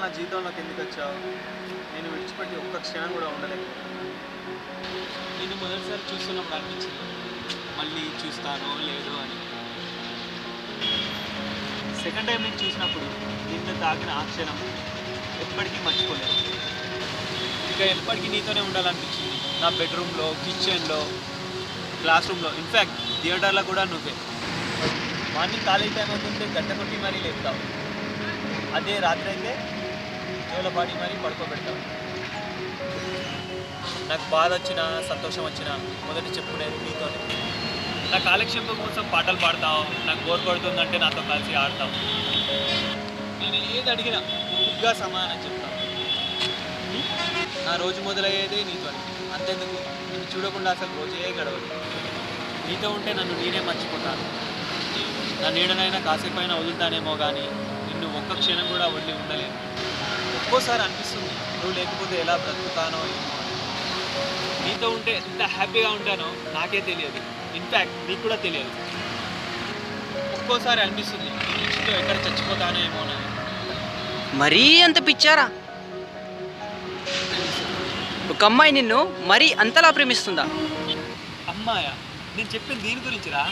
నా జీవితంలోకి ఎందుకు వచ్చావు? నేను విడిచిపెట్టి ఒక్క క్షణం కూడా ఉండలేదు. నేను మొదటిసారి చూస్తున్నప్పుడు అనిపించింది మళ్ళీ చూస్తానో లేదో అని. సెకండ్ టైం నేను చూసినప్పుడు నిన్ను తాకిన ఆ క్షణం ఎప్పటికీ మర్చిపోలేదు. ఇక ఎప్పటికీ నీతోనే ఉండాలనిపించింది. నా బెడ్రూమ్లో, కిచెన్లో, క్లాస్ రూమ్లో, ఇన్ఫ్యాక్ట్ థియేటర్లో కూడా నువ్వే. మార్నింగ్ కాలేజ్ టైం అవుతుంటే గంట కొట్టి మరీ లేపుతావు. అదే రాత్రి అయితే జోలపాడి మరీ పడుకోబెడతావు. నాకు బాధ వచ్చినా సంతోషం వచ్చినా మొదటి చెప్పుకునేది నీతోనే. నా కాలక్షేపం కోసం పాటలు పాడతావు. నాకు బోర్ కొడుతుందంటే నాతో కలిసి ఆడతావు. నేను ఏది అడిగినా ముగ్గా సమానం చెప్తావు. నా రోజు మొదలయ్యేదే నీతోనే. అంతెందుకు నిన్ను చూడకుండా అసలు రోజే గడవదు. నీతో ఉంటే నన్ను నేనే మర్చిపోతాను. నా నీడనైనా కాసేపైనా వదులుతానేమో కానీ నిన్ను ఒక్క క్షణం కూడా వదిలి ఉండలేను. ఒక్కోసారి అనిపిస్తుంది నువ్వు లేకపోతే ఎలా బ్రతుకుతానో ఏమో అని. నీతో ఉంటే ఎంత హ్యాపీగా ఉంటానో నాకే తెలియదు. ఇన్ఫ్యాక్ట్ నీకు కూడా తెలియదు. ఒక్కోసారి అనిపిస్తుంది నీతో ఎక్కడ చచ్చిపోతానో ఏమోనని. మరీ అంత పిచ్చారా? ఒక అమ్మాయి నిన్ను మరీ అంతలా ప్రేమిస్తుందా? అమ్మాయా? నేను చెప్పింది దీని గురించిరా.